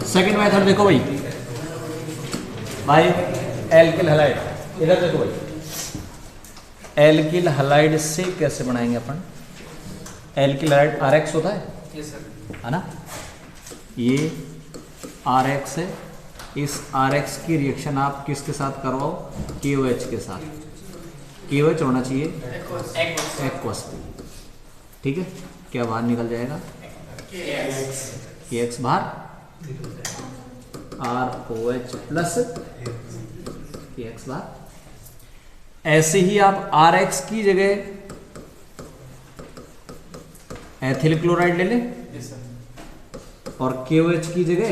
Second method देखो भाई, alkyl halide, इधर देखो भाई, एल्किल हैलाइड से कैसे बनाएंगे अपन? एल्किल हैलाइड RX होता है, है ना? ये RX है, इस RX की रिएक्शन आप किसके साथ करवाओ? KOH के साथ। KOH होना चाहिए एक्वस, ठीक है? क्या बाहर निकल जाएगा? KX बाहर, ROH प्लस KX बाहर। ऐसे ही आप RX की जगह एथिल क्लोराइड ले लें और KOH की जगह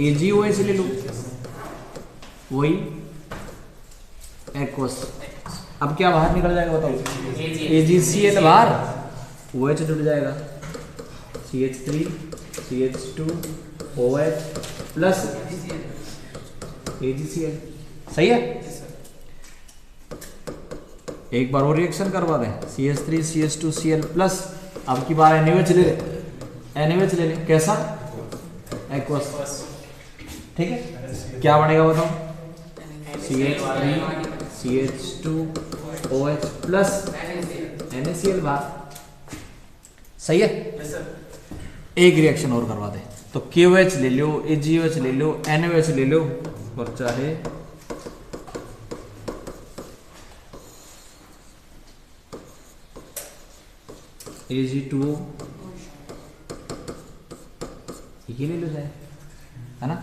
AgOH ले लो, वही एक्वस। अब क्या बाहर निकल जाएगा बताओ? AgCl बाहर, OH जुड़ जाएगा, CH3 CH2 OH plus AgCl। सही है? एक बार और रिएक्शन करवा दें, CH3 CH2 Cl प्लस, अब की बार NaOH ले लें, NaOH ले लें, कैसा? एक्वस, ठीक है? क्या बनेगा बताओ? CH3 CH2 OH plus NaCl बाहर। सही है? एक रिएक्शन और करवा दे, तो KOH ले लो, AgOH ले लो, NaOH ले लो, और चाहे Ag2O ये ले लो जाए, है ना?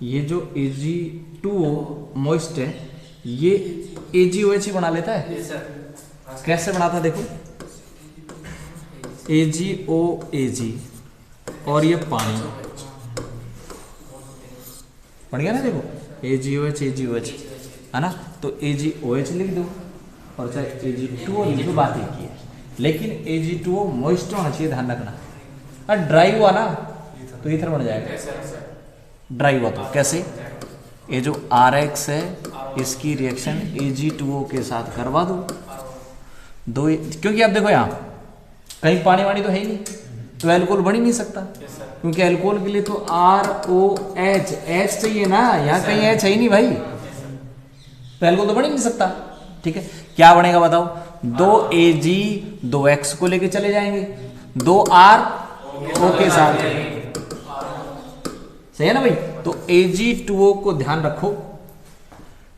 ये जो Ag2O मॉइस्ट है, ये AgOH ही बना लेता है। कैसे बनाता है देखो, AgOAg और ये पानी बन गया ना, देखो AgOH AgOH, है ना? तो AgOH लिख दो और चाहे Ag2O लिख दो, बात एक ही है। लेकिन Ag2O मॉइस्ट होना चाहिए, ध्यान रखना। और ड्राई हुआ ना तो ईथर बन जाएगा। ड्राई हुआ तो कैसे? ये जो RX है इसकी रिएक्शन Ag2O के साथ करवा दो, क्योंकि आप देखो यहाँ कहीं पानी वानी तो है ही नहीं, तो एल्कोहल बन ही नहीं सकता, क्योंकि एल्कोहल के लिए तो ROH H चाहिए ना, यहाँ कहीं H है ही नहीं भाई, तो एल्कोहल तो बन ही नहीं सकता। ठीक है, क्या बनेगा बताओ? 2Ag 2X को लेके चले जाएंगे, 2RO के साथ, सही है ना भाई? तो Ag2O को ध्यान रखो,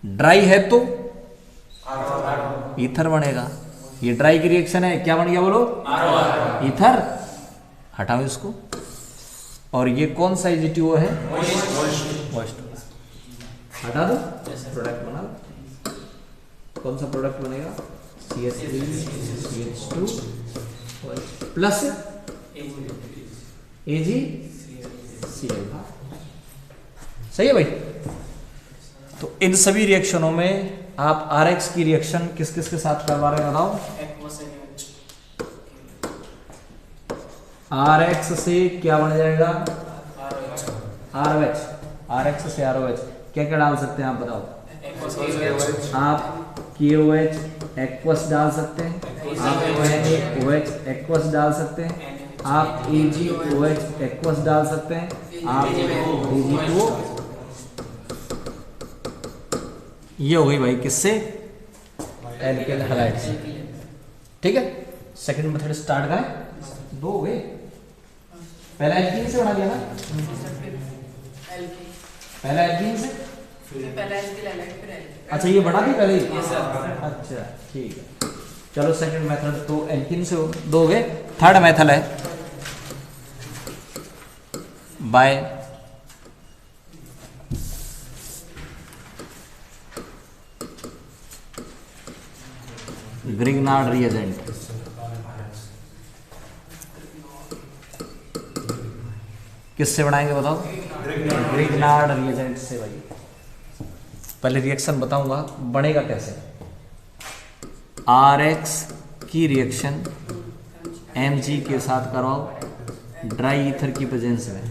ड्राई है तो ईथर बनेगा। ये ड्राई की रिएक्शन है, क्या बन गया बोलो? ईथर। हटाओ इसको, और ये कौन सा Ag2O है? मॉइस्ट। हटा दो, प्रोडक्ट बना दो। कौन सा प्रोडक्ट बनेगा? CH3 CH2 plus AgCl। सही है भाई? तो इन सभी रिएक्शनों में आप RX की रिएक्शन किस किस के साथ करवा रहे हैं बताओ? RX से क्या बन जाएगा? ROH। RX से ROH क्या क्या डाल सकते हैं आप बताओ? आप KOH एक्वस डाल सकते हैं, आप NaOH एक्वस डाल सकते हैं, आप AgOH एक्वस डाल सकते हैं, आप Ag2O। ये हो गई भाई किससे? एल्किल हैलाइड से। ठीक है, सेकंड मेथड स्टार्ट करें। दो हो गए, पहला एल्कीन से बना दिया ना, पहला एल्कीन से, अच्छा ये बना दी पहले ही? अच्छा ठीक है, चलो सेकंड मेथड तो एल्कीन से दो हो गए। थर्ड मेथड है बाय ग्रिग्नार्ड रिएजेंट। किससे बनाएंगे बताओ? ग्रिग्नार्ड रिएजेंट से। भाई पहले रिएक्शन बताऊंगा बनेगा कैसे। RX की रिएक्शन Mg के साथ करवाओ ड्राई ईथर की प्रेजेंस में,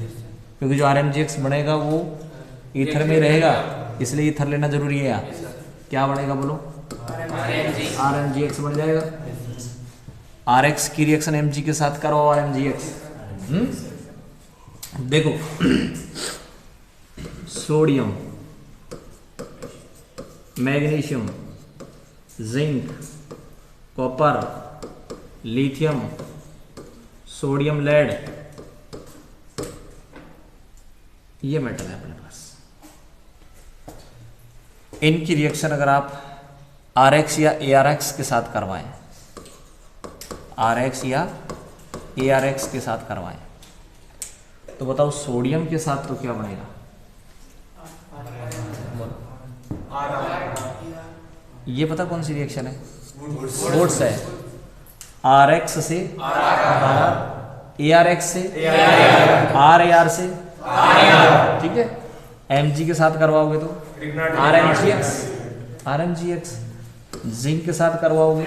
क्योंकि जो RMgX बनेगा वो ईथर में रहेगा, इसलिए ईथर लेना जरूरी है। यहाँ क्या बनेगा बोलो? RMgX बन जाएगा। RX की रिएक्शन Mg के साथ करो और MgX। देखो sodium, magnesium, zinc, copper, lithium, sodium lead, ये मेटल है अपने पास। इनकी रिएक्शन अगर आप RX या ARX के साथ करवाएं, RX या ARX के साथ करवाएं, तो बताओ सोडियम के साथ तो क्या बनेगा? ये पता कौन सी रिएक्शन है? वुड्स है। RX से ARX से RAR से, ठीक है। Mg के साथ करवाओगे तो RMGX, जिंक के साथ करवाओगे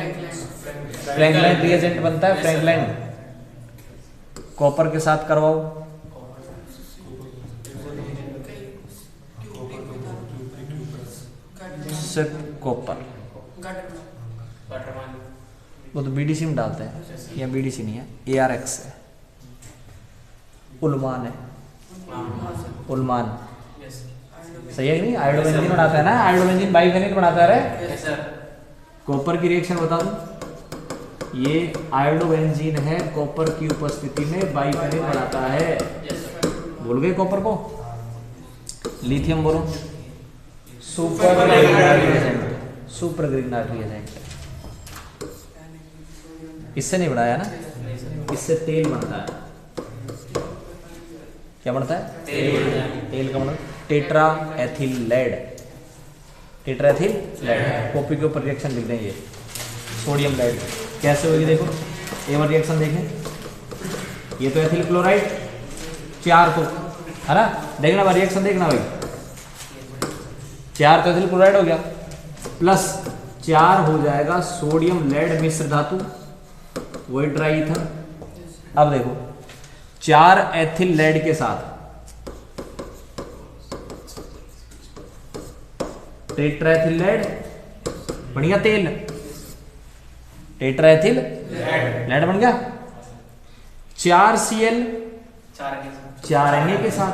फ्रैंकलाइन रिएजेंट बनता है, फ्रैंकलाइन। कॉपर के साथ करवाओ सिर्फ कॉपर, वो तो BDC में डालते हैं, या BDC नहीं है, ARX है। उल्मान है, उल्मान सही है नहीं? आयोडोबेंजीन बनाता है ना, आयोडोबेंजीन बाइफेनिल बनाता है रे। कॉपर की रिएक्शन बता दूं, ये आयोडोबेंजीन है, कॉपर की उपस्थिति में बाइफेनिल बनाता है। भूल गए कॉपर को? लिथियम बोलो, super Grignard reagent, super Grignard reagent. इससे नहीं बनाया ना, इससे तेल बनता है। क्या बनता है? तेल का मतलब tetra ethyl lead, tetra ethyl lead. Copy के ऊपर रिएक्शन लिख देंगे, सोडियम लेड कैसे होगी देखो। एक बार रिएक्शन देखें, ये तो एथिल क्लोराइड 4 तो है ना, देखना भाई रिएक्शन देखना भाई, 4 तो एथिल क्लोराइड हो गया, प्लस 4 हो जाएगा सोडियम लेड मिश्र धातु, वही ड्राई ईथर। अब देखो 4 एथिल लेड के साथ टेट्राएथिल लेड बन गया तेल, टेट्राएथिल लेड बन गया। 4Cl 4Na के साथ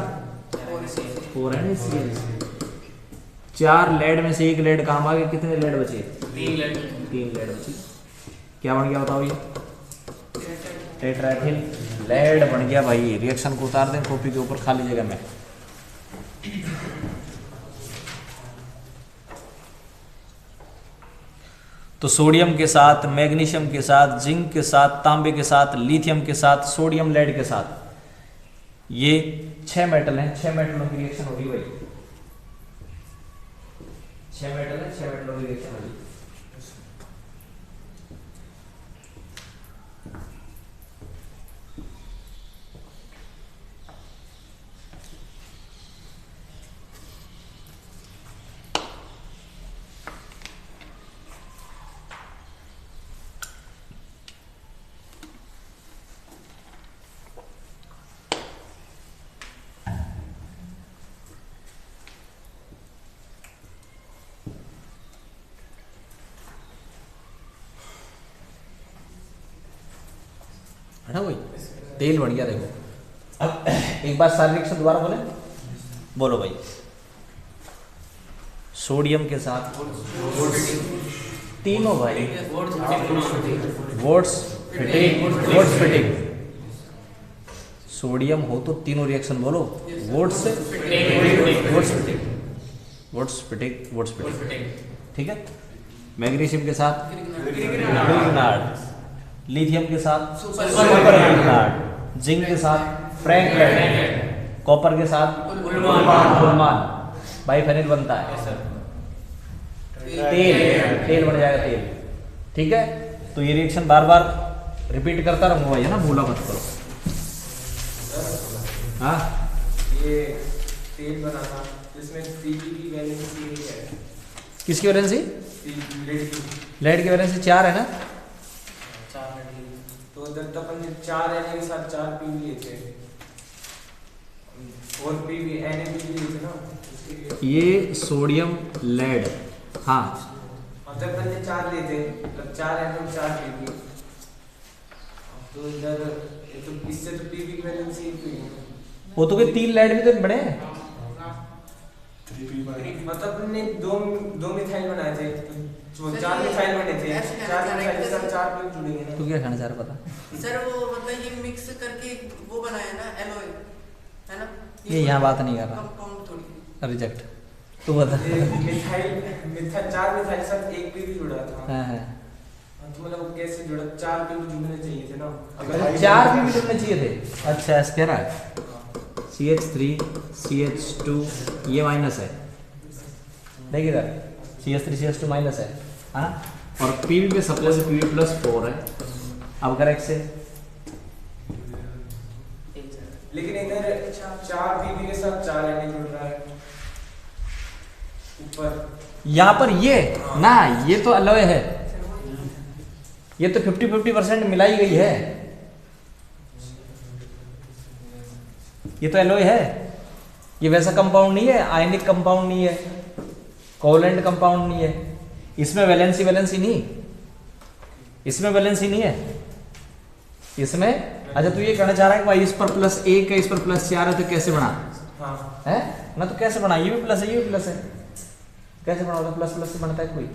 4NaCl, 4 लेड में से 1 लेड काम आ गया, कितने लेड बचे? 3 लेड बची। क्या बन गया बताओ? ये टेट्राएथिल लेड बन गया भाई। रिएक्शन को उतार दें कॉपी के ऊपर खाली जगह में। तो सोडियम के साथ, मैग्नीशियम के साथ, जिंक के साथ, तांबे के साथ, लिथियम के साथ, सोडियम लेड के साथ, ये 6 मेटल हैं। 6 मेटलों की रिएक्शन होगी भाई, 6 मेटल है, 6 मेटलों की रिएक्शन होगी। है ना भाई, तेल बन गया। देखो अब एक बार सारी रिएक्शन दोबारा बोले, बोलो भाई। सोडियम के साथ तीनों भाई, वोट्स फिटिंग, सोडियम हो तो तीनों रिएक्शन बोलो, वोट्स फिटिंग, ठीक है। मैग्नीशियम के साथ ग्रिग्नार्ड, लिथियम के साथ सुपर ग्रिग्नार्ड, जिंक के साथ फ्रैंकलाइन, कॉपर के साथ उल्मान, बाइफेनिल बनता है, तेल बन जाएगा तेल, ठीक है। तो ये रिएक्शन बार बार रिपीट करता रहूंगा भाई, है ना, भूला मत करो। हाँ, ये तेल बना था जिसमें Cl की वैलेंसी है, किसकी वैलेंसी? लेड की वैलेंसी 4 है ना। 4 तो जब तक अपन 4 Na के साथ 4 Pb लिए थे और Pb Na Pb लिए थे ना, ये सोडियम लेड, हाँ जब अपन 4 लिए थे तब 4 Na 4 Pb, तो इधर ये तो इससे तो पीवी की वैलेंसी एक ही है। वो तो कोई 3 लाइट भी तो बने हैं। मतलब हमने दो मिथाइल बनाए थे, तो 4 मिथाइल बने थे, 4 मिथाइल के साथ 4 पिन जुड़ेंगे ना। तो क्या खाना चाह रहा पता? सर वो मतलब ये मिक्स करके वो बनाया ना एलॉय, है ना? ये यहाँ बात नहीं कर रहा, कंपाउंड थोड़ी रिजेक्ट। तू बता। मिथाइल 4 मिथाइल के साथ एक पिन जुड़ा था। हाँ। तो मतलब वो कैसे जुड़ा? 4 पिन जुड़ने चाहिए थे ना। अगर 4 भी जुड़ने चाहिए थे। अच्छा ऐसे कह रहा है। CH3 CH2 ये माइनस है, देखिए इधर CH3 CH2 माइनस है हाँ। और PV पे सप्लाई से PV प्लस 4 है। अब करेक्ट से, लेकिन इधर 4 पीवी के साथ 4 एन जुड़ रहा है ऊपर। यहाँ पर ये ना, ये तो अलॉय है, ये तो 50-50% मिलाई गई है, ये तो एलॉय है। ये वैसा कंपाउंड नहीं है, आयनिक कंपाउंड नहीं है, कोवलेंट कंपाउंड नहीं है। इसमें वैलेंसी नहीं, इसमें वैलेंसी नहीं है इसमें। अच्छा तू ये कहना चाह रहा है कि भाई इस पर +1 है, इस पर +4 है, तो कैसे बना? हाँ है ना, तो कैसे बना? ये भी प्लस है, ये भी प्लस है, कैसे बना? प्लस प्लस से बनता है कोई?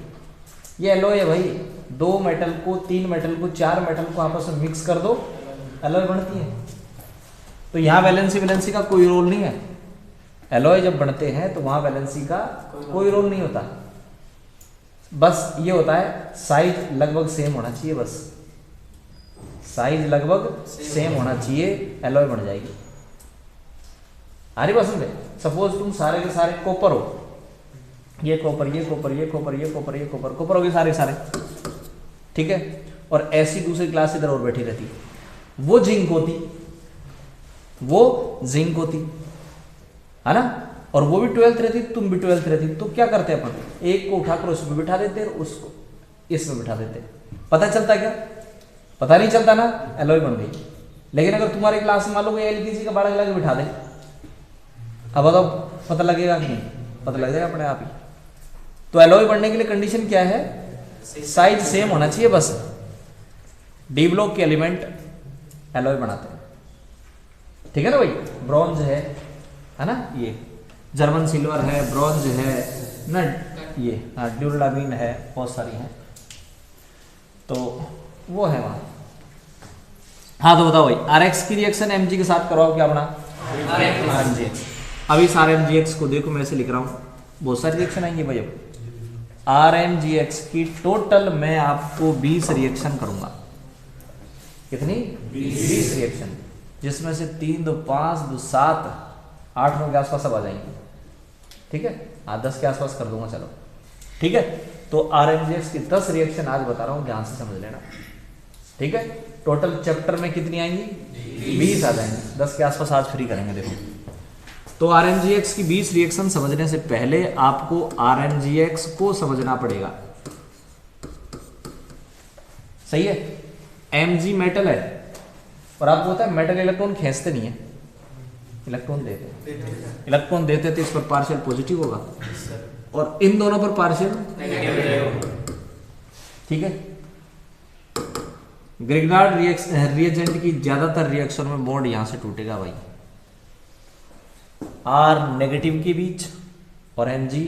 ये एलॉय है भाई। 2 मेटल को, 3 मेटल को, 4 मेटल को आपस में मिक्स कर दो, एलॉय बनती है। तो यहाँ वैलेंसी का कोई रोल नहीं है। एलॉय जब बनते हैं तो वहां वैलेंसी का कोई रोल नहीं होता। बस ये होता है साइज लगभग सेम होना चाहिए, बस साइज लगभग सेम होना चाहिए, एलॉय बन जाएगी। आ रही बात समझे? सपोज तुम सारे के सारे कॉपर हो, ये कॉपर, ये कॉपर, ये कॉपर, ये कॉपर, ये कॉपर, कॉपर हो गए सारे सारे, ठीक है। और ऐसी दूसरी क्लास इधर और बैठी रहती, वो जिंक होती, वो जिंक होती है ना, और वो भी 12th रहती, तुम भी 12th रहती। तो क्या करते अपन, एक को उठाकर उसमें बिठा देते और उसको इसमें बिठा देते। पता चलता क्या? पता नहीं चलता ना, एलॉय बन गई। लेकिन अगर तुम्हारी क्लास में मान लो LPG का बड़ा लगा बिठा दे, अब बताओ पता लगेगा कि नहीं? पता लग जाएगा अपने आप ही। तो एलॉय बनने के लिए कंडीशन क्या है? साइज सेम होना चाहिए बस। डी ब्लॉक के एलिमेंट एलॉय बनाते हैं, ठीक है ना भाई। ब्रॉन्ज है ना, ये जर्मन सिल्वर है, ब्रॉन्ज है ना, ये हाँ ड्यूरामीन है, बहुत सारी हैं, तो वो है वहाँ। हाँ तो बताओ भाई, RX की रिएक्शन Mg के साथ करवाओ, क्या बना? RMGX। अब इस RMGX को देखो, मैं ऐसे लिख रहा हूँ, बहुत सारी रिएक्शन आएंगी भाई। अब RMGX की टोटल मैं आपको 20 रिएक्शन करूंगा। कितनी? 20 रिएक्शन, जिसमें से 3 2 5 2 7 8 9 के आसपास सब आ जाएंगे, ठीक है। 10 के आसपास कर दूंगा, चलो ठीक है। तो RMGX की 10 रिएक्शन आज बता रहा हूँ, ध्यान से समझ लेना, ठीक है। टोटल चैप्टर में कितनी आएंगी? 20 आ जाएंगी, 10 के आसपास आज फ्री करेंगे। देखो तो RMGX की 20 रिएक्शन समझने से पहले आपको RMGX को समझना पड़ेगा, सही है। Mg मेटल है, और आपको पता है मेटल इलेक्ट्रॉन खींचते नहीं है, इलेक्ट्रॉन देते। इलेक्ट्रॉन देते तो इस पर पार्शियल पॉजिटिव होगा और इन दोनों पर पार्शियल नेगेटिव, ठीक है। ग्रिग्नार्ड रिएजेंट की ज्यादातर रिएक्शन में बॉन्ड यहां से टूटेगा भाई, R नेगेटिव के बीच और Mg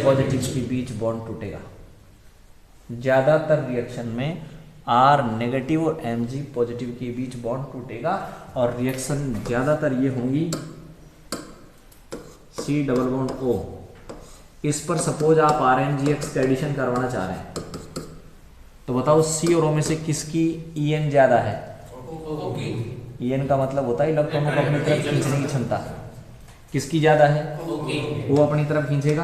पॉजिटिव के बीच बॉन्ड टूटेगा। ज्यादातर रिएक्शन में R नेगेटिव और Mg पॉजिटिव के बीच बॉन्ड टूटेगा, और रिएक्शन ज्यादातर ये होंगी C डबल बॉन्ड O। इस पर सपोज आप RMGX का एडिशन करवाना चाह रहे हैं, तो बताओ C और O में से किसकी En ज्यादा है? En का मतलब होता है इलेक्ट्रॉनों को अपनी तरफ खींचने की क्षमता। किसकी ज्यादा है? O अपनी तरफ खींचेगा,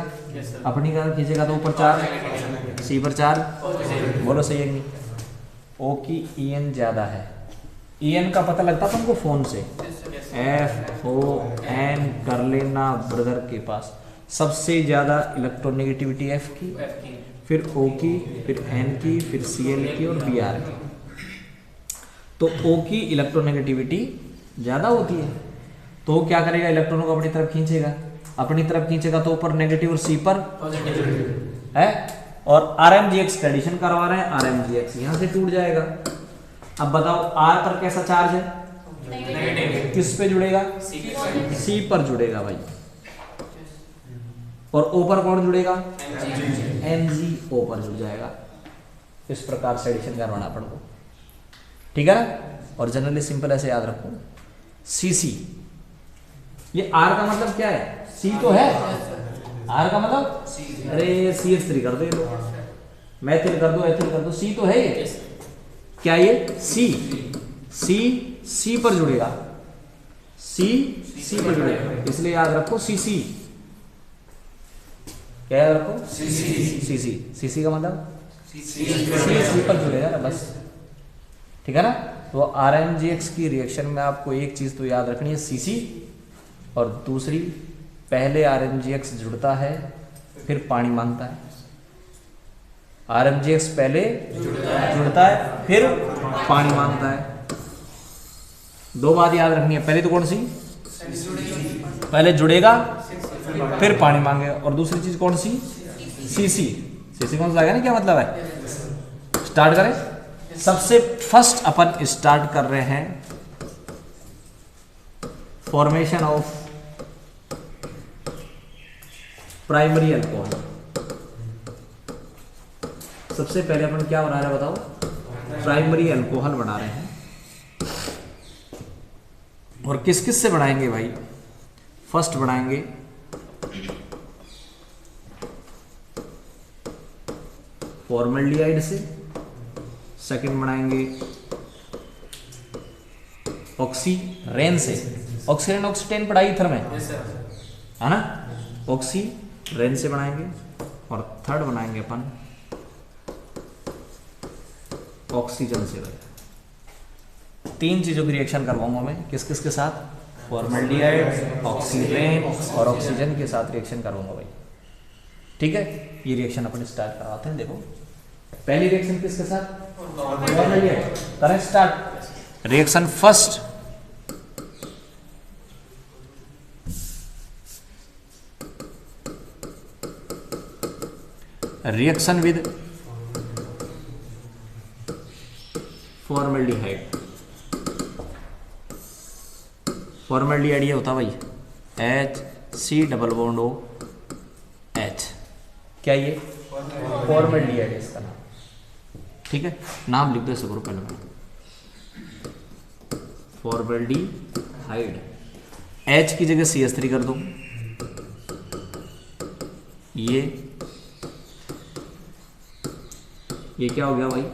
अपनी तरफ खींचेगा तो ऊपर 4, C पर 4, बोलो सही है नहीं? O की En ज्यादा है। En का पता लगता तुमको फोन से, FON कर लेना ब्रदर के पास। सबसे ज्यादा इलेक्ट्रोनेगेटिविटी F की, फिर O की, फिर N की, फिर Cl की और Br की। तो O की इलेक्ट्रोनेगेटिविटी ज्यादा होती है, तो वो क्या करेगा? इलेक्ट्रॉनों को अपनी तरफ खींचेगा, अपनी तरफ खींचेगा तो ऊपर नेगेटिव और C पर है। और RMGX का एडिशन करवा रहे हैं, RMGX यहाँ से टूट जाएगा। अब बताओ आर पर कैसा चार्ज है, किस पे जुड़ेगा, सी पर जुड़ेगा भाई, और ओ पर कौन जुड़ेगा, MgO पर जुड़ जाएगा। इस प्रकार से एडिशन करवाना अपन को, ठीक है ना। और जनरली सिंपल ऐसे याद रखो, Cc, ये R का मतलब क्या है, C तो है, R का मतलब अरे CH3 कर दो, ये लो मैथिल कर दो, एथिल कर दो, C तो है ये, क्या ये C पर जुड़ेगा, C पर जुड़ेगा, इसलिए याद रखो Cc, क्या याद रखो, Cc का मतलब C पर जुड़ेगा ना, बस, ठीक है ना। तो RMGX की रिएक्शन में आपको एक चीज तो याद रखनी है, Cc, और दूसरी पहले RMGX जुड़ता है फिर पानी मांगता है, RMGX पहले जुड़ता है फिर पानी मांगता है। दो बात याद रखनी है, पहले तो कौन सी, पहले जुड़ेगा फिर पानी मांगेगा, और दूसरी चीज कौन सी, Cc कौन सा आएगा ना, क्या मतलब है। स्टार्ट करें, सबसे फर्स्ट अपन स्टार्ट कर रहे हैं फॉर्मेशन ऑफ प्राइमरी अल्कोहल। सबसे पहले अपन क्या बना रहे हैं बताओ, प्राइमरी अल्कोहल बना रहे हैं। और किस किस से बनाएंगे भाई, फर्स्ट बनाएंगे फॉर्मल्डिहाइड से, सेकंड बनाएंगे ऑक्सीरेन से, ऑक्सीरेन ऑक्सीटेन पढ़ाई इथर में है ना, ऑक्सीरेन से बनाएंगे। और थर्ड बनाएंगे अपन ऑक्सीजन से। तीन चीजों की रिएक्शन करवाऊंगा मैं, किस किस के साथ, फॉर्मल्डिहाइड, ऑक्सीरेन और ऑक्सीजन के साथ रिएक्शन करवाऊंगा भाई, ठीक है। ये रिएक्शन अपन स्टार्ट करवाते हैं। देखो पहली रिएक्शन किसके साथ, फॉर्मल्डिहाइड, करें start. Reaction first, reaction with formaldehyde. Formaldehyde ये होता भाई HC+OH, क्या ये फॉर्मल्डिहाइड है इसका नाम, ठीक है। नाम लिख दो इसे करो पहले, फॉर्मल्डिहाइड, H की जगह CH3 कर दो, ये क्या हो गया भाई,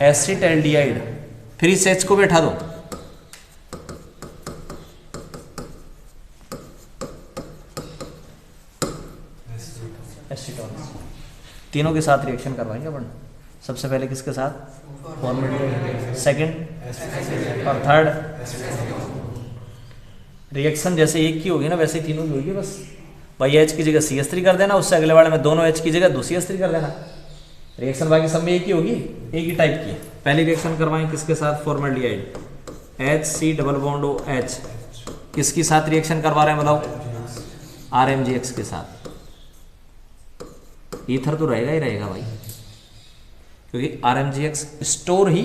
एसिटाल्डिहाइड। फिर इस H को बैठा दो, एसीटोन। तीनों के साथ रिएक्शन करवाएंगे अपन। सबसे पहले किसके साथ, फॉर्मल्डिहाइड, सेकंड और थर्ड। रिएक्शन जैसे एक की होगी ना वैसे ही तीनों की होगी, बस भाई H की जगह CH3 कर देना, उससे अगले वाले में दोनों H की जगह 2 CH3 कर देना। रिएक्शन बाकी सब में एक ही होगी, एक ही टाइप की। पहली रिएक्शन करवाएं किसके साथ, फॉर्मल्डिहाइड, HC+OH। किसके साथ रिएक्शन करवा रहे हैं बताओ, RMGX के साथ। ईथर तो रहेगा ही रहेगा भाई, क्योंकि RMGX स्टोर ही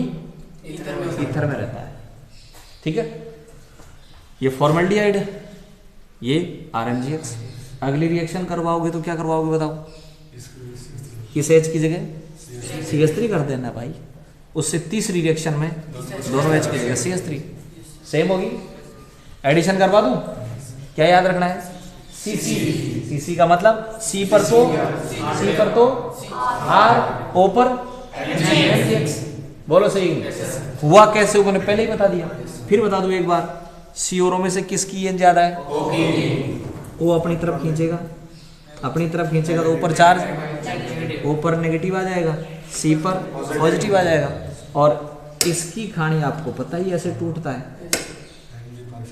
ईथर में रहता है, ठीक है। ये फॉर्मल्डिहाइड, ये RMGX। अगली रिएक्शन करवाओगे तो क्या करवाओगे बताओ, किस H की जगह CH3 कर देना भाई। उससे तीसरी रिएक्शन में दोनों H की जगह CH3 सेम होगी। एडिशन करवा दूं, क्या याद रखना है, CC का मतलब C पर तो R, O पर MGX। बोलो सही हुआ कैसे, मैंने पहले ही बता दिया, फिर बता दूं एक बार। C और O में से किसकी एन ज्यादा है, O अपनी तरफ खींचेगा, तो ऊपर चार्ज, O पर नेगेटिव आ जाएगा, C पर पॉजिटिव आ जाएगा। और इसकी कहानी आपको पता ही ऐसे टूटता है,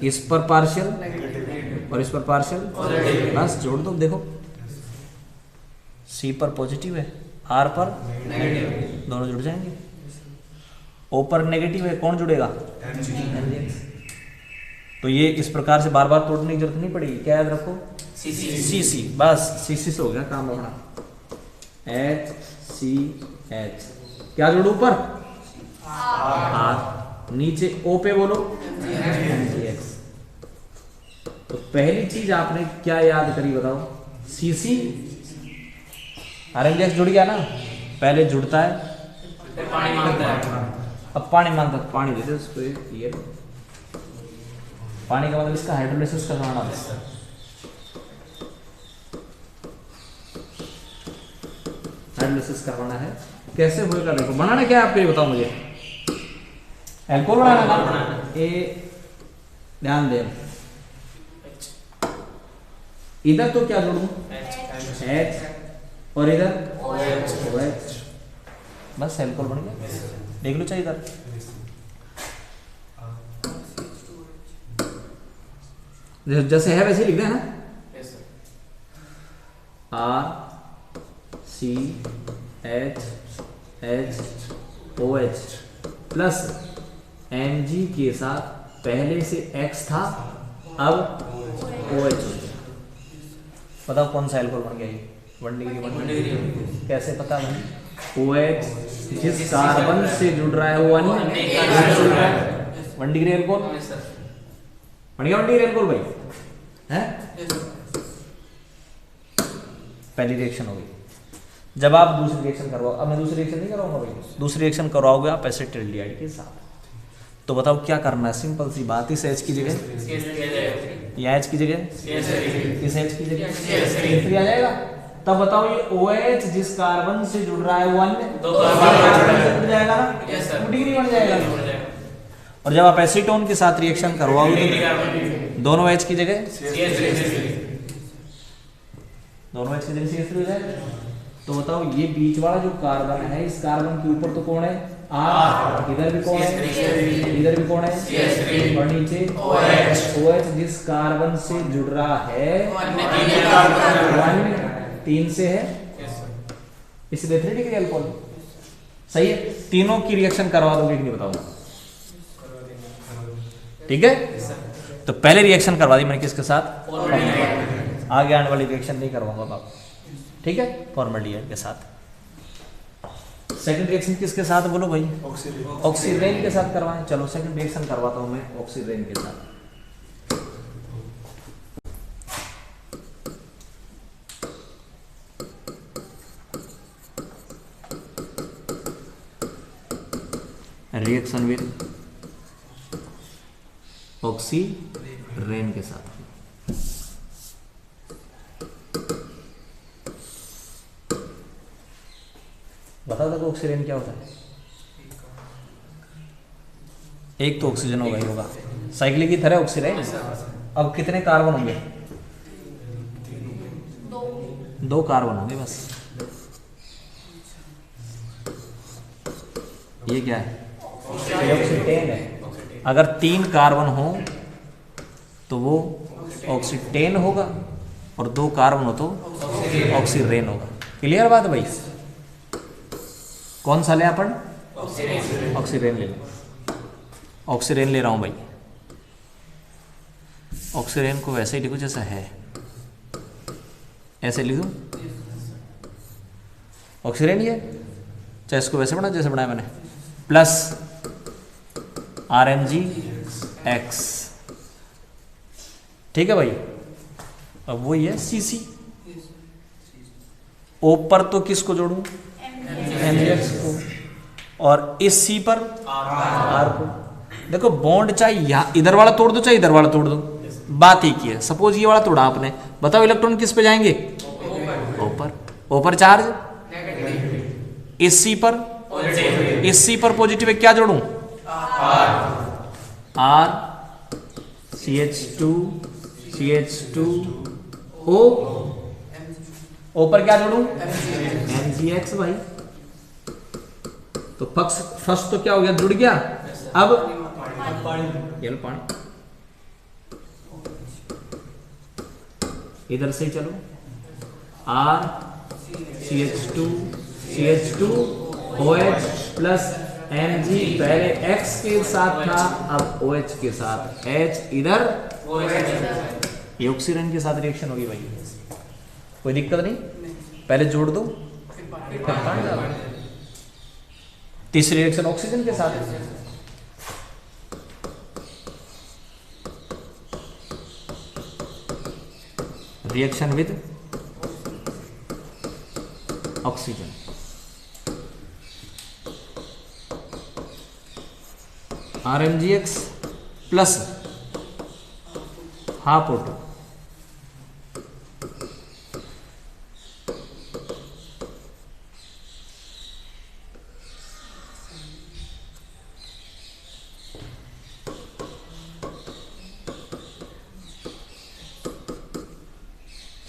इस पर पार्शियल और इस पर पार्शियल, बस जोड़ दो। देखो C पर पॉजिटिव है, R पर दोनों जुड़ जाएंगे। O पर नेगेटिव है, कौन जुड़ेगा, MGX। तो ये इस प्रकार से बार बार तोड़ने की जरूरत नहीं पड़ेगी, क्या याद रखो, CC, बस CC से हो गया काम अपना। HCH क्या जोड़ो ऊपर, आर, नीचे ओ पे बोलो MgX। तो पहली चीज आपने क्या याद करी बताओ, CC RMGX जुड़ गया ना, पहले जुड़ता है पानी मांगता है। अब पानी मांगता है, पानी देते उसको ये पानी का मतलब इसका हाइड्रोलिसिस करवाना है। हाइड्रोलिसिस करवाना है, कैसे होएगा देखो, बनाना क्या है आपको ये बताओ मुझे, एल्कोहल बनाना ना, ए ध्यान दे, इधर तो क्या जोड़ूं H और इधर OH, बस एल्कोहल बन गया, देख लो चाहिए इधर जैसे है वैसे लिख दें ना, RCHHOH प्लस Mg के साथ पहले से X था, अब OH। बताओ कौन सा एल्कोहल बन गया ये, 1 डिग्री 1 डिग्री, कैसे पता भाई, OH जिस कार्बन से जुड़ रहा है वो 1 डिग्री एल्कोहल बन गया, 1 डिग्री एल्कोहल भाई है। पहली रिएक्शन हो गई। जब आप दूसरी रिएक्शन करवाओ, अब मैं दूसरी रिएक्शन नहीं करवाऊंगा भाई, दूसरी रिएक्शन करवाओगे आप एसिटिल्डिहाइड के साथ, तो बताओ क्या करना है, सिंपल सी बात, इस H की जगह या H की जगह इस H की जगह CH3 आ जाएगा। तब बताओ ये OH जिस कार्बन से जुड़ रहा है वो अन्य जुड़ जाएगा ना, 2 डिग्री बन जाएगा। और जब आप एसीटोन के साथ रिएक्शन करवाओगे तो दोनों H की जगह दोनों H की जगह CH3 हो जाएगा। तो बताओ ये बीच वाला जो कार्बन है, इस कार्बन के ऊपर तो कौन है R, इधर भी कौन है, इधर भी कौन है, और नीचे OH जिस कार्बन से जुड़ रहा है 3 से है, इसलिए 3 डिग्री अल्कोहल। सही है, तीनों की रिएक्शन करवा दोगे कि नहीं बताऊंगा, ठीक है। तो पहले रिएक्शन करवा दी मैंने किसके साथ, आगे आने वाली रिएक्शन नहीं करवाऊंगा बाप, ठीक है, फॉर्मल्डिहाइड के साथ। सेकंड रिएक्शन किसके साथ बोलो भाई, ऑक्सीरेन के साथ करवाएं। चलो सेकंड रिएक्शन करवाता हूं मैं ऑक्सीरेन के साथ। रिएक्शन विद ऑक्सीरेन के साथ, बता दो ऑक्सीरेन क्या होता है। एक तो ऑक्सीजन होगा ही होगा, साइक्लिक की तरह ऑक्सीरेन। अब कितने कार्बन होंगे, 2 कार्बन होंगे बस। ये क्या है, ऑक्सीटेन है। अगर 3 कार्बन हो तो वो ऑक्सीटेन होगा, और 2 कार्बन हो तो ऑक्सीरेन होगा। क्लियर बात भाई, कौन सा ले अपन, ऑक्सीरेन ले लें। ऑक्सीरेन ले रहा हूं भाई, ऑक्सीरेन को वैसे ही लिखो जैसा है, ऐसे लिखो ऑक्सीरेन, ये चाहे इसको वैसे बना जैसे बनाया मैंने, प्लस RMgX, ठीक है भाई। अब वो है CC, O पर तो किसको जोड़ूं, MgX को, और इस C पर R को। देखो बॉन्ड चाहे यहाँ इधर वाला तोड़ दो चाहे इधर वाला तोड़ दो, बात एक ही है। सपोज ये वाला तोड़ा आपने, बताओ इलेक्ट्रॉन किस पे जाएंगे, O पर चार्ज, इस C पर, इस C पर पॉजिटिव है, क्या जोड़ूं, R CH2O, O पर क्या जोड़ूं, MgX भाई। तो फर्स्ट तो क्या हो गया, जुड़ गया। अब ये लो पानी, इधर से चलो, R CH2OH प्लस Mg, पहले X के साथ था, अब OH के साथ H, इधर ये ऑक्सीजन के साथ रिएक्शन होगी भाई, कोई दिक्कत नहीं। पहले जोड़ दो फिर पानी डालो, तीसरी रिएक्शन ऑक्सीजन के साथ है। Reaction with oxygen, RMgX plus half O2,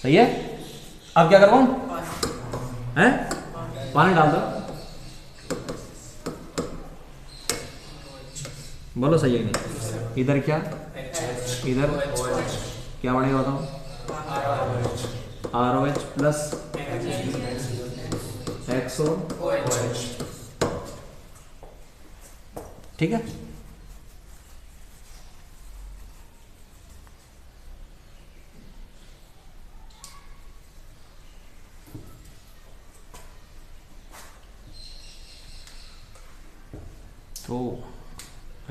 सही है। अब क्या करवाऊं, हैं पानी डाल दो, बोलो सही है नहीं। इधर क्या, इधर क्या बनेगा बताओ, ROH प्लस XO, ठीक है। तो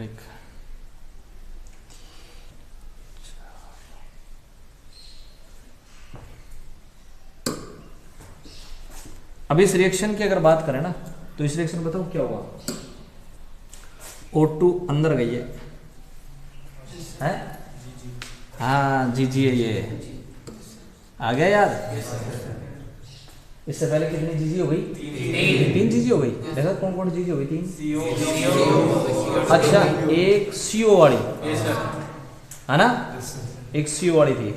एक अब इस रिएक्शन की अगर बात करें ना, तो इस रिएक्शन में बताओ क्या हुआ, O2 अंदर गई है? हाँ GG है, ये आ गया याद। इससे पहले कितनी GG हो गई, 3 GG हो गई। देखा कौन कौन GG हो गई, 3। अच्छा एक CO वाली है ना, एक CO वाली थी,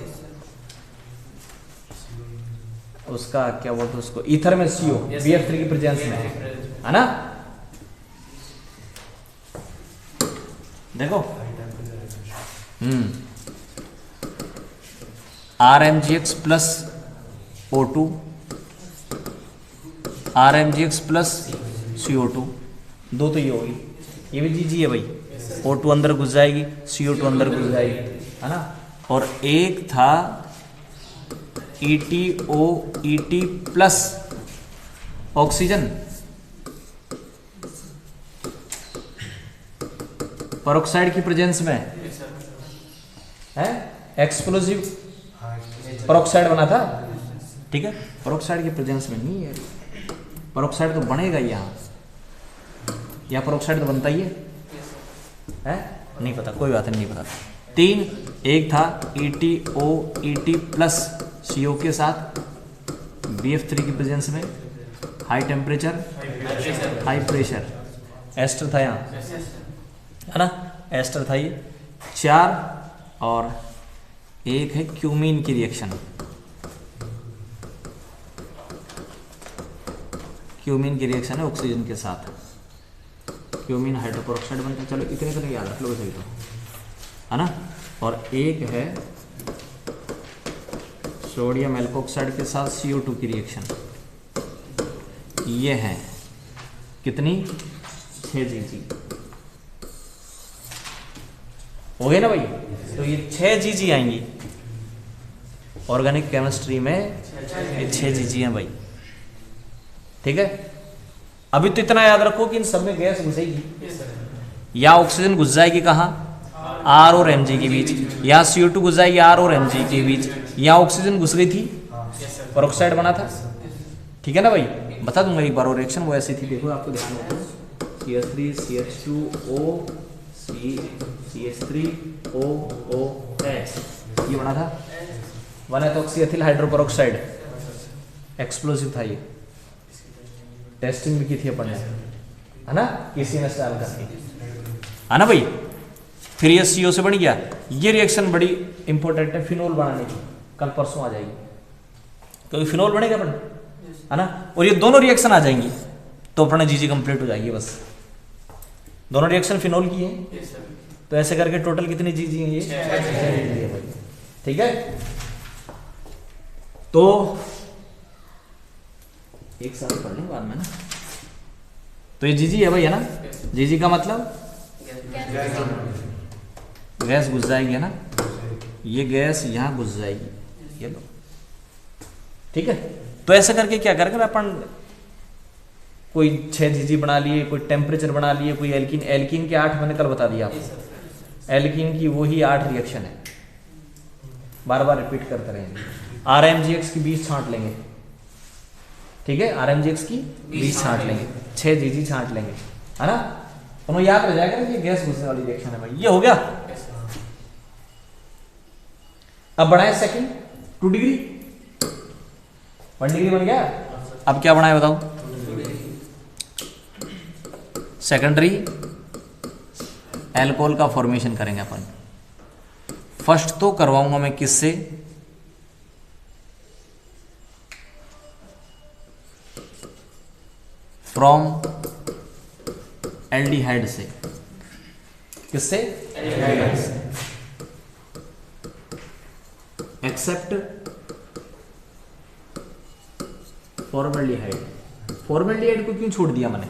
उसका क्या बोलते उसको, ईथर में CO BF3 की प्रेजेंस में है ना। देखो RMgX plus O2, RMgX plus CO2, दो तो ये होगी, ये भी GG है भाई। O2 अंदर घुस जाएगी, CO2 अंदर घुस जाएगी, है ना। और एक था ETO प्लस ऑक्सीजन, पेरोक्साइड की प्रेजेंस में है, एक्सप्लोजिव पेरोक्साइड बना था, ठीक है। पेरोक्साइड की प्रेजेंस में नहीं है, पेरोक्साइड तो बनेगा यहाँ, या पेरोक्साइड तो बनता ही है, नहीं पता, कोई बात नहीं पता। 3 एक था ETO प्लस CO के साथ BF3 की प्रेजेंस में, high temperature high pressure, ester था यहाँ, है ना, एस्टर था ये। 4 और एक है क्यूमीन की रिएक्शन, क्यूमीन की रिएक्शन है ऑक्सीजन के साथ, क्यूमीन हाइड्रोपेरोक्साइड बनता है। चलो इतने तो याद रख लो सही तो, है ना। और एक है सोडियम एल्कोक्साइड के साथ CO2 की रिएक्शन, ये है कितनी, 6 GG हो गए ना भाई। तो ये 6 GG आएंगी ऑर्गेनिक केमिस्ट्री में, ये 6 GG हैं भाई, ठीक है। अभी तो इतना याद रखो कि इन सब में गैस घुसेगी, या ऑक्सीजन घुस जाएगी कहाँ, R और Mg के बीच, या CO2 घुस जाएगी R और Mg के बीच, या ऑक्सीजन घुस गई थी, पेरोक्साइड बना था, ठीक है ना भाई। बता दूंगा एक बार, और रिएक्शन वो ऐसी थी, देखो आपको ध्यान रखो, CH3 CH2O CH3OOS ये बना था, बना था ऑक्सीएथिल हाइड्रोपेरोक्साइड, एक्सप्लोसिव था ये, टेस्टिंग भी की थी अपन ने, है ना, किसी ने डाल करके, है ना भाई। फिर ये CO से बन गया, ये रिएक्शन बड़ी इंपॉर्टेंट है फिनोल बनाने की, कल परसों आ जाएगी, क्योंकि फिनोल बनेगा अपन, है ना। और ये दोनों रिएक्शन आ जाएंगी तो अपना GG कंप्लीट हो जाएगी, बस दोनों रिएक्शन फिनोल की है। तो ऐसे करके टोटल कितनी GG है ये, ठीक है। तो एक साथ पढ़ लेंगे बाद में ना। तो ये GG है भाई, है ना। GG का मतलब गैस घुस जाएगी, है ना, ये गैस यहां घुस जाएगी, ये लो, ठीक है। तो ऐसे करके क्या कर अपन कोई 6 जीजी बना लिए, कोई टेम्परेचर बना लिए, कोई एल्कीन। एल्कीन के 8 मैंने कल बता दिया आपको। एल्कीन की वही 8 रिएक्शन है, बार बार रिपीट करते रहेंगे। RMGX की 20 छांट लेंगे, ठीक है, RMGX की 20 छांट लेंगे, 6 जीजी छांट लेंगे, है ना। उन्हें याद रह जाएगा कि गैस घुसने वाली रिएक्शन है भाई। ये हो गया। अब बढ़ाए सेकंड 2 डिग्री, 1 डिग्री बन गया। अब क्या बनाए बताओ? सेकेंडरी एल्कोहल का फॉर्मेशन करेंगे अपन। फर्स्ट तो करवाऊंगा मैं किससे? फ्रॉम एल्डिहाइड से। किससे? एल्डिहाइड से। Accept formaldehyde. फॉर्मल्डिहाइड को क्यों छोड़ दिया मैंने?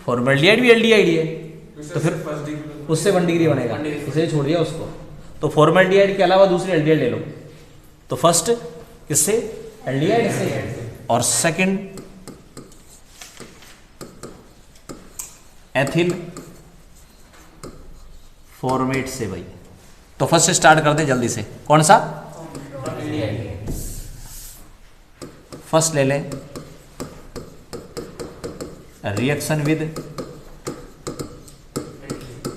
फॉर्मल्डिहाइड भी एल्डिहाइड है, तो फिर उससे 1 डिग्री बनेगा, इसे छोड़ दिया उसको। तो फॉर्मल्डिहाइड के अलावा दूसरी एल्डिहाइड ले लो। तो फर्स्ट किससे? एल्डिहाइड से, और सेकंड एथिल फॉर्मेट से भाई। तो फर्स्ट स्टार्ट करते जल्दी से। कौन सा? फर्स्ट ले लें रिएक्शन विद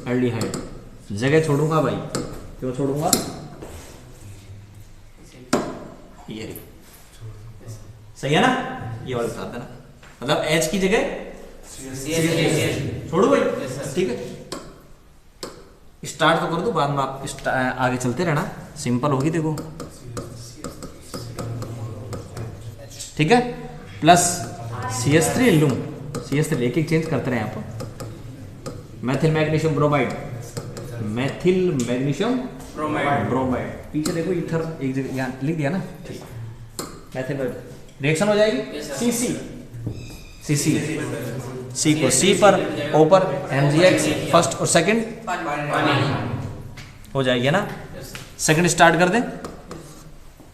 एल्डिहाइड। जगह छोड़ूंगा भाई, क्यों छोड़ूंगा? ये सही है ना, ये वाला बता देना, मतलब H की जगह छोड़ू भाई, ठीक है। स्टार्ट तो कर दो, बाद में आप आगे चलते रहना, सिंपल होगी देखो, ठीक है। प्लस CH3 लूं, CH3 एक एक चेंज करते रहे आप। Methyl magnesium bromide, methyl magnesium bromide. पीछे देखो इथर एक जगह यहाँ लिख दिया ना, मेथिल रिएक्शन हो जाएगी। CC C को C पर, O पर MgX फर्स्ट और सेकंड हो जाएगी ना। सेकंड स्टार्ट कर दें,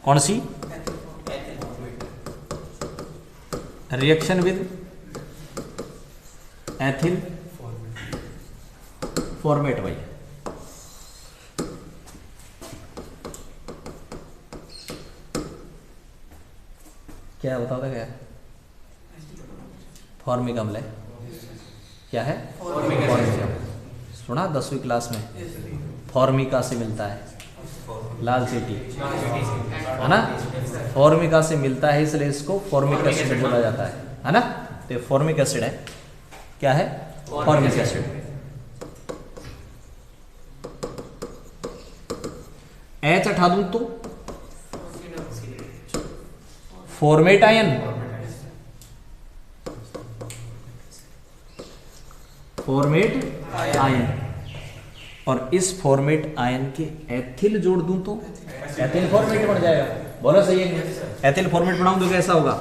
कौन सी? रिएक्शन विद एथिल फॉर्मेट भाई। क्या बताओ क्या? फॉर्मिक अम्ल है। क्या है? फॉर्मिक अम्ल। सुना 10वीं क्लास में? फॉर्मिका से मिलता है, लाल चीटी है ना, फॉर्मिका से मिलता है, इसलिए इसको फॉर्मिक एसिड बोला जाता है ना। तो फॉर्मिक एसिड है। क्या है? Formic acid. H हटा दूं तो फॉर्मेट आयन, फॉर्मेट आयन, और इस फॉर्मेट आयन के एथिल जोड़ दूं तो एथिल फॉर्मेट बन जाएगा। बोलो सही है? एथिल फॉर्मेट बनाऊं तो कैसा होगा?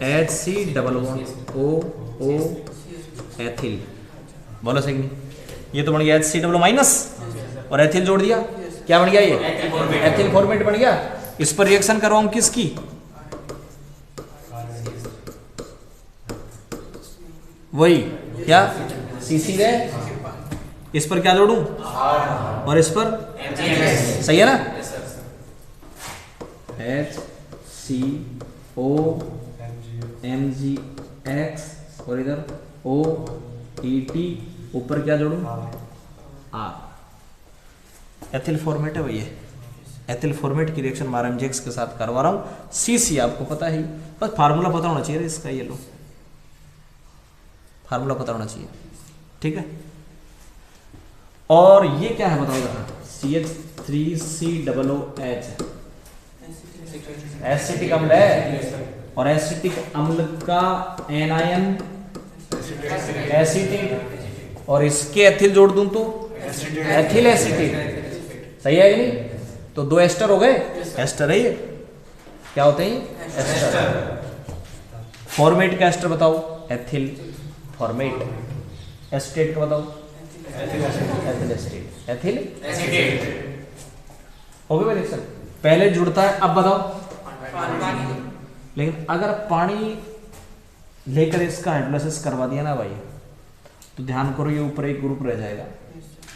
HCOO ethyl. बोलो सही नहीं? ये तो बन गया HCOO माइनस, और एथिल जोड़ दिया, क्या बन गया? ये एथिल फॉर्मेट बन गया। इस पर रिएक्शन करवाऊं किसकी? वही क्या? CC है, इस पर क्या जोड़ूं? और इस पर सही है ना? HCO MgX और इधर OET, ऊपर क्या जोड़ूं? R। एथिल फॉर्मेट है भैया। एथिल फॉर्मेट की रिएक्शन RMGX के साथ करवा रहा हूं। CC आपको पता ही, बस फार्मूला पता होना चाहिए इसका। ये लो, फार्मूला पता होना चाहिए, ठीक है। और ये क्या है बताओ जरा? CH3COOH एसिटिक अम्ल है, और एसिटिक अम्ल का एनायन एसिटिक, और इसके एथिल जोड़ दूं तो एथिल एसिटिक। सही है कि नहीं? तो 2 एस्टर हो गए। एस्टर है ये, क्या होते हैं? एस्टर। फॉर्मेट का एस्टर बताओ? Ethyl format. एसिटेट का बताओ? Ethyl acetate. एथिल एसिटेट हो गया रिएक्शन। पहले जुड़ता है, अब बताओ लेकिन अगर पानी लेकर इसका हाइड्रोलाइसिस करवा दिया ना भाई, तो ध्यान करो ये ऊपर एक ग्रुप रह जाएगा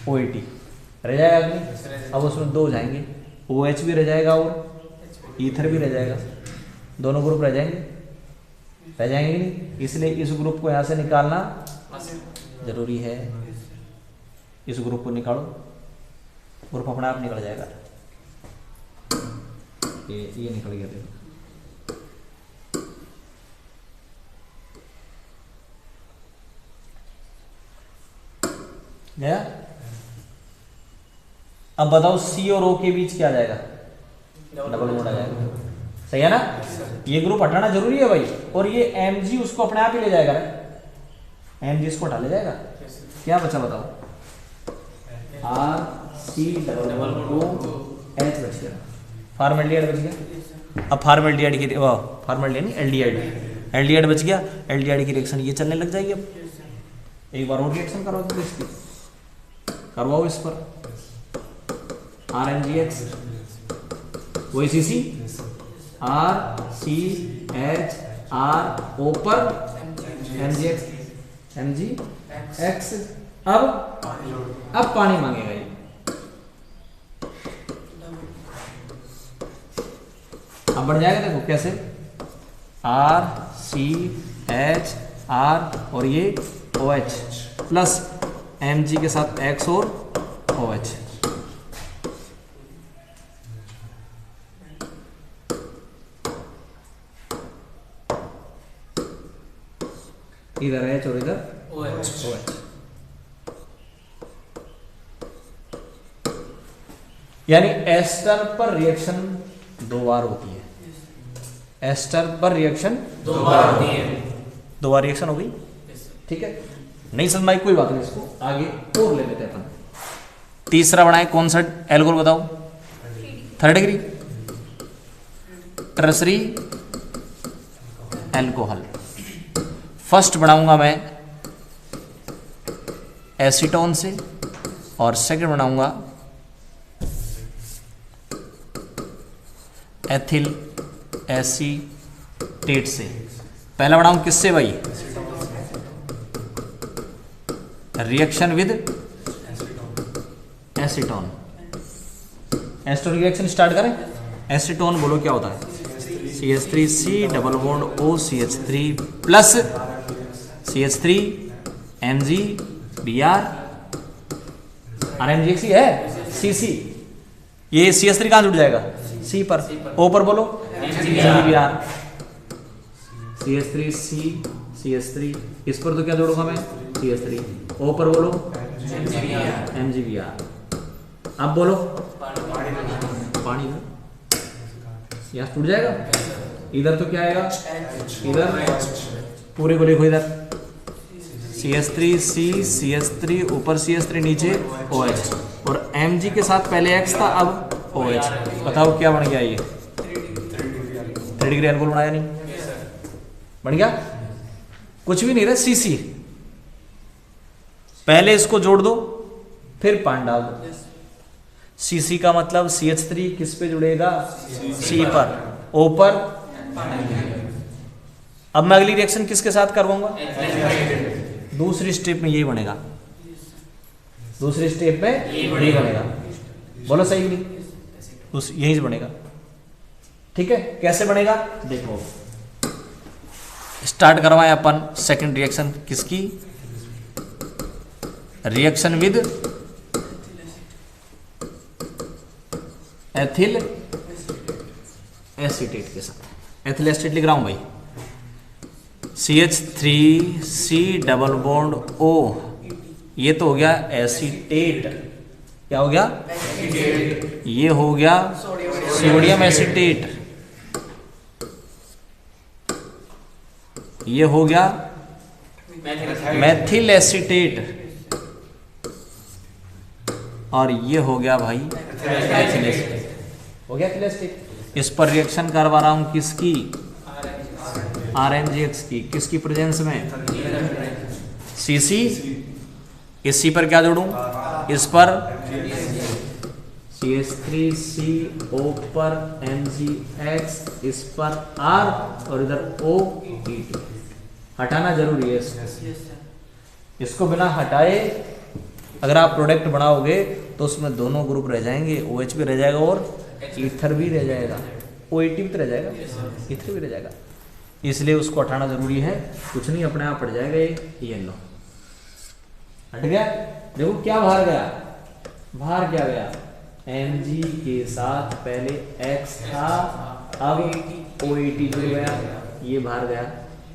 OAT रह जाएगा कि नहीं? अब उसमें 2 जाएंगे, OH भी रह जाएगा और ईथर भी रह जाएगा, दोनों ग्रुप रह जाएंगे नहीं? इसलिए इस ग्रुप को यहाँ से निकालना जरूरी है। इस ग्रुप को निकालो, ग्रुप अपने आप निकल जाएगा। ये निकल गया, देखो गया। अब बताओ C और O के बीच क्या आ जाएगा? डबल बॉन्ड आ जाएगा, सही है ना? ये ग्रुप हटाना जरूरी है भाई, और ये Mg उसको अपने आप ही ले जाएगा, Mg इसको हटा ले जाएगा। क्या बचा बताओ? RC डबल O H बच गया, फॉर्मल्डिहाइड बच गया। अब फॉर्मल्डिहाइड की फॉर्मल्डिहाइड नहीं, एल्डिहाइड बच गया। एल्डिहाइड की रिएक्शन ये चलने लग जाएगी। अब एक बार और रिएक्शन करवाओ तो इसकी करवाओ, इस पर RMgX वही CC RCH RO पर MgX। अब पानी मांगेगा ये, अब बढ़ जाएगा। देखो कैसे, RCH R और ये OH प्लस Mg के साथ X और OH। इधर H और इधर OH। यानी एस्टर पर रिएक्शन 2 बार होती है। एस्टर पर रिएक्शन 2 बार होती है। 2 बार रिएक्शन हो गई, ठीक है? नहीं समझ में कोई बात नहीं, इसको आगे और ले लेते हैं अपन। तीसरा बनाए कौन सा एल्कोहल बताओ? 3rd degree tertiary alcohol. First बनाऊंगा मैं एसीटोन से और सेकंड बनाऊंगा एथिल एसीटेट से। पहला बनाऊं किससे भाई? Reaction with acetone. एसीटोन की रिएक्शन स्टार्ट करें। एसीटोन बोलो क्या होता है? CH3C double bond O CH3 plus CH3 MgBr RMgX है CC। ये CH3 कहाँ जुड़ जाएगा? C पर। O पर बोलो MgBr। CH3C CH3 इस पर तो क्या जोड़ूंगा मैं? CH3। O पर बोलो MgBr। अब बोलो पानी यहाँ टूट जाएगा। इधर तो क्या आएगा? इधर पूरे को लिखो, इधर CH3C CH3 ऊपर CH3 नीचे OH और Mg के साथ पहले X था अब OH। बताओ क्या बन गया? ये 3rd डिग्री एल्कोहल बनाया नहीं? बन गया? कुछ भी नहीं रहा, CC। पहले इसको जोड़ दो फिर पानी डाल दो। CC का मतलब CH3 किस पे जुड़ेगा? C पर। O पर। अब मैं अगली रिएक्शन किसके साथ करवाऊंगा? दूसरी स्टेप में यही बनेगा। दूसरी स्टेप में यही बनेगा। बोलो सही नहीं? यही से बनेगा, ठीक है? कैसे बनेगा देखो। स्टार्ट करवाएं अपन सेकंड रिएक्शन किसकी? रिएक्शन विद एथिल एसीटेट के साथ। एथिल एसीटेट लिख रहा हूं भाई। CH3C डबल बॉन्ड O, ये तो हो गया एसीटेट। क्या हो गया? ये हो गया सोडियम एसीटेट। ये हो गया मेथिल एसीटेट और ये हो गया भाई एथिल एसीटेट। हो गया एथिल एसीटेट। इस पर रिएक्शन करवा रहा हूं किसकी? RMgX की। किसकी प्रेजेंस में? CC। इसी पर क्या जोड़ूं? इस पर CH3CO पर MgX, इस पर R और इधर O2। हटाना जरूरी है इसको। इसको बिना हटाए अगर आप प्रोडक्ट बनाओगे तो उसमें दोनों ग्रुप रह जाएंगे, OH भी रह जाएगा और ईथर भी रह जाएगा, OAT भी तो रह जाएगा, ईथर भी रह जाएगा। इसलिए उसको हटाना जरूरी है। कुछ नहीं, अपने आप हट जाएगा। ये लो हट गया। देखो क्या बाहर गया, बाहर क्या गया, Mg के साथ पहले X था, अब OAT जुड़ गया, ये बाहर गया।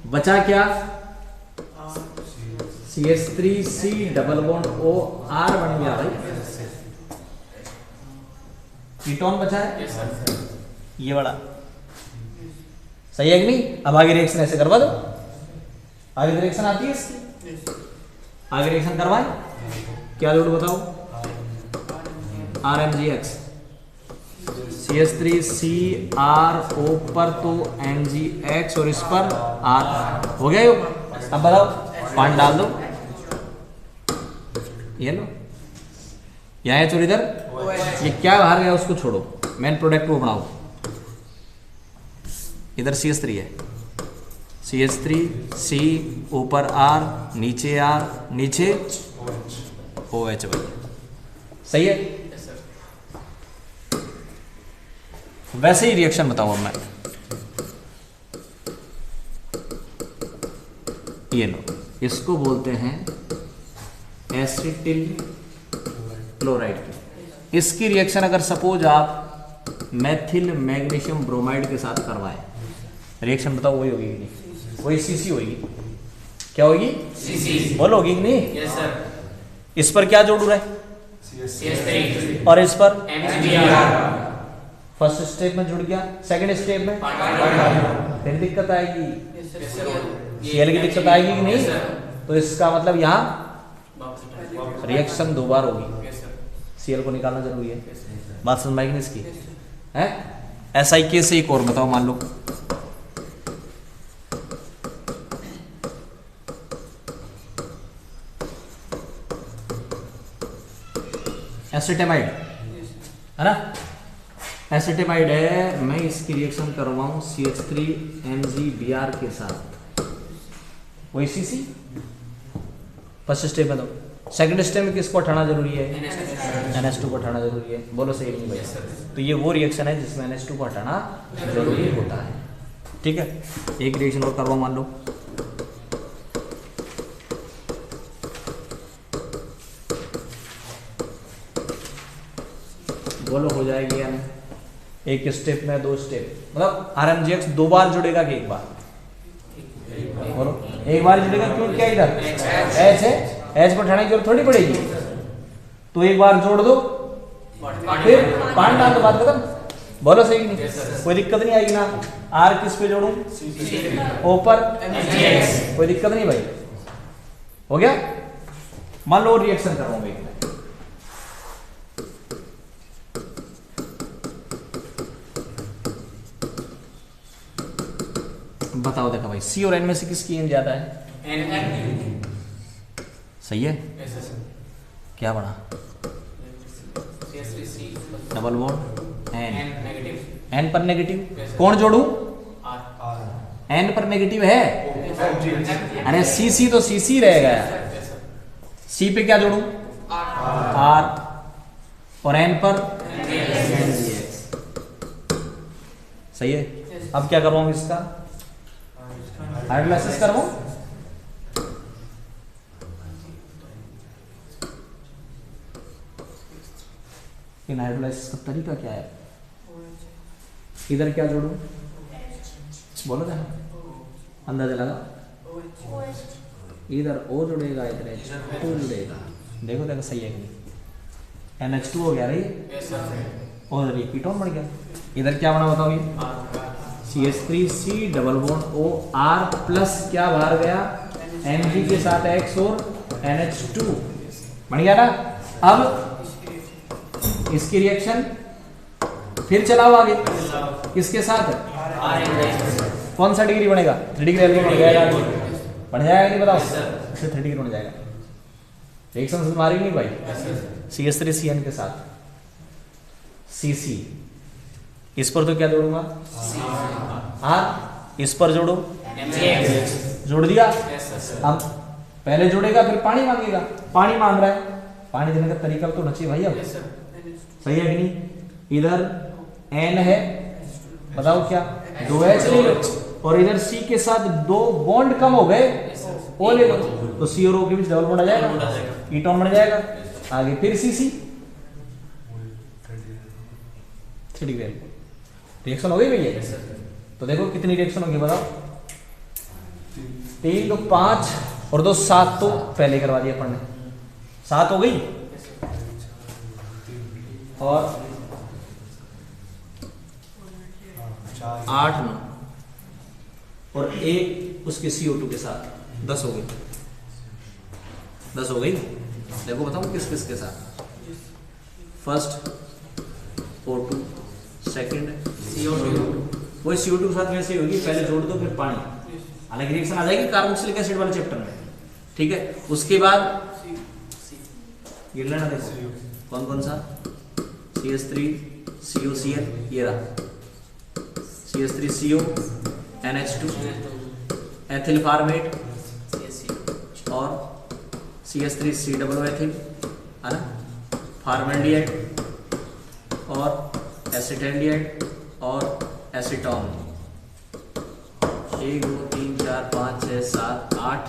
बचा क्या, CH3C double bond O R बन गया भाई, कीटोन बचा है ये बड़ा। सही है कि नहीं? अब आगे रिएक्शन ऐसे करवा दो, आगे रिएक्शन आती है इसकी, आगे रिएक्शन करवाएं। क्या जोड़ बताओ, RMgX, CH3CrO पर तो MgX और इस पर R हो गया। अब बताओ, पानी डाल दो, ये लो, यहाँ है चोर इधर, ये क्या बाहर गया उसको छोड़ो, मेन प्रोडक्ट को बनाओ। इधर CH3 है, CH3C ऊपर R, नीचे R, नीचे OH भाई। सही है? वैसे ही रिएक्शन बताऊं अब मैं, ये लो, इसको बोलते हैं एसिटिल क्लोराइड की। इसकी रिएक्शन अगर सपोज आप मेथिल मैग्नीशियम ब्रोमाइड के साथ करवाएं, रिएक्शन बताओ वही होगी कि नहीं? वही CC होगी। क्या होगी? CC। बोलोगी कि नहीं? Yes sir. इस पर क्या जोड़ रहा है? CH3 और इस पर MgBr। फर्स्ट स्टेप में जुड़ गया, सेकंड स्टेप में फिर दिक्कत आएगी, Cl की दिक्कत आएगी कि नहीं? तो इसका मतलब यहाँ रिएक्शन दो बार होगी, Cl को निकालना जरूरी है। बात समझ में आएगी इसकी है? SiK से एक और बताओ, मान लो एसिटेमाइड है ना, एसिटेमाइड है, मैं इसकी रिएक्शन करवाऊं CH3MgBr के साथ, वही CC फर्स्ट स्टेप में। तो सेकंड स्टेप में किसको हटाना जरूरी है? NH2 को हटाना जरूरी है। बोलो सही नहीं भाई? तो ये वो रिएक्शन है जिसमें NH2 को हटाना जरूरी होता है। ठीक है, एक रिएक्शन और करवाओ, मान लो बोलो हो जाएगी या नहीं? एक स्टेप में दो स्टेप, मतलब RMgX दो बार जुड़ेगा कि एक बार? बोलो, एक बार जुड़ेगा। क्यों? क्या इधर H है, H को उठाने की जरूरत थोड़ी पड़ेगी, तो एक बार जोड़ दो, फिर पानी डाल दो, बात खत्म। बोलो सही नहीं? कोई दिक्कत नहीं आएगी ना? R किस पे जोड़ूं? O पर MgX, कोई दिक्कत नहीं भाई। हो गया? मान लो रिएक्शन करूंगा, बताओ। देखा भाई, C और N में से किसकी N ज्यादा है? N। सही है? क्या बना? डबल बॉन्ड N पर नेगेटिव। कौन जोड़ू? N पर नेगेटिव है, अरे CC तो CC रहेगा। C पे क्या जोड़ू? R और N पर MgX। सही है? अब क्या करवाऊं इसका? हाइड्रोलाइसिस करवाऊं? इन हाइड्रोलाइसिस का तरीका क्या है? इधर क्या जोड़ूं? बोलो क्या अंदाजा लगा? इधर O जुड़ेगा, इधर H2 जुड़ेगा। देखो देखो सही है कि नहीं? NH2 हो गया रे, और ये कीटोन बन गया। इधर क्या बना बताओ? ये CH3C double bond O R plus क्या बाहर गया? Mg के साथ X और NH2 बन गया ना। अब इसकी रिएक्शन फिर चलाओ आगे, किसके साथ? कौन सा डिग्री बनेगा? 3 डिग्री एल्केन बन जाएगा, बन जाएगा नहीं? बताओ, फिर 3 डिग्री बन जाएगा। रिएक्शन मारेगी नहीं भाई? CH3CN के साथ Cc, इस पर तो क्या जोड़ूंगा R, इस पर जोड़ो जोड़ दिया। अब पहले जोड़ेगा फिर पानी मांगेगा, पानी मांग रहा है, पानी देने का तरीका तो होना चाहिए भाई। अब सही है कि नहीं? इधर N है, बताओ क्या 2H ले लो, और इधर C के साथ 2 बॉन्ड कम हो गए, वो ले लो, तो C और O के बीच डबल बॉन्ड आ जाएगा, कीटोन बन जाएगा। आगे फिर Cc, रिएक्शन हो गई भैया? तो देखो कितनी रिएक्शन होगी बताओ, 3 तो 5 और 2 7, तो पहले करवा दिया अपन ने, 7 हो गई, और 8 9 और 1 उसके CO2 के साथ 10 हो गई, 10 हो गई। देखो बताओ किस किस के साथ, फर्स्ट O2, सेकंड CO2, वही CO2 के साथ वैसे होगी, पहले जोड़ दो फिर पानी, हालांकि रिएक्शन आ जाएगी कार्बोक्सिलिक एसिड वाले चैप्टर में, ठीक है। उसके बाद ये लेना, देखो कौन कौन सा, CH3 COCl, ये रहा CH3 CO NH2 ethyl format और CH3 C डबल एथिल, है ना, फार्मेल्डिहाइड और एसिटेल्डिहाइड और एसीटोन। 1 2 3 4 5 6 7 8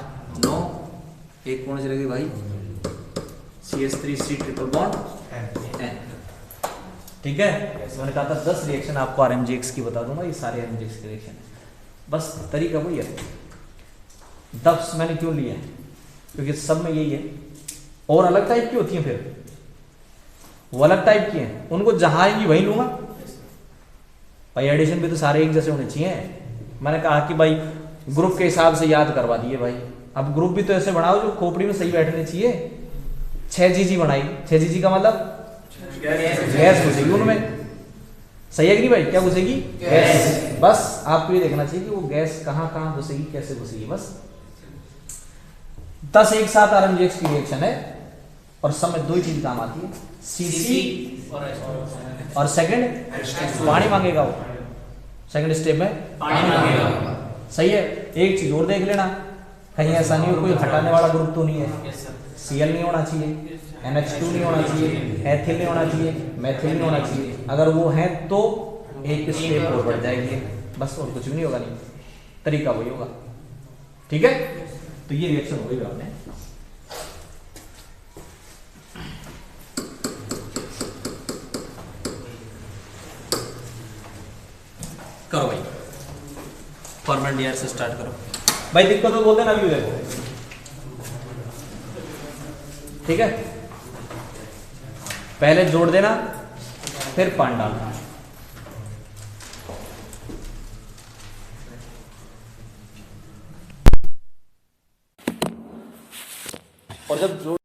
9, एक कौन सी लगी भाई, CH3C ट्रिपल बॉन्ड N, ठीक है। मैंने कहा था 10 रिएक्शन आपको RMGX की बता दूंगा, ये सारे RMGX के रिएक्शन है, बस तरीका वही है। 10 मैंने क्यों लिया है, क्योंकि सब में यही है, और अलग टाइप की होती है, फिर वो अलग टाइप की हैं, उनको जहां आएंगी वही लूंगा भाई। एडिशन भी तो सारे एक जैसे होने चाहिए। मैंने कहा कि भाई ग्रुप के हिसाब से याद करवा दिए भाई, अब ग्रुप भी तो ऐसे बनाओ जो खोपड़ी में सही बैठने चाहिए। 6GG बनाई, 6GG का मतलब गैस घुसेगी उनमें, सही है कि नहीं भाई? क्या घुसेगी? गैस। बस आपको ये देखना चाहिए कि वो गैस कहाँ कहाँ घुसेगी, कैसे घुसेगी, बस। 10 एक साथ RMGX की रिएक्शन है, और सब में 2 ही चीज काम आती है, Cc और सेकंड पानी मांगेगा वो, सेकंड स्टेप में पानी मांगेगा, सही है। एक चीज और देख लेना, कहीं ऐसा नहीं हो कोई हटाने वाला ग्रुप तो नहीं है, Cl नहीं होना चाहिए, NH2 नहीं होना चाहिए, एथिल नहीं होना चाहिए, मेथिल नहीं होना चाहिए। अगर वो है तो एक स्टेप और बढ़ जाएगी, बस, और कुछ भी नहीं होगा, नहीं तरीका वही होगा, ठीक है। तो ये रिएक्शन हो गई आपने, करो भाई, फॉर्मेल्डिहाइड से स्टार्ट करो भाई। दिक्कत तो बोल देना अभी, देखो ठीक है। पहले जोड़ देना, फिर पानी डालना, और जब जोड़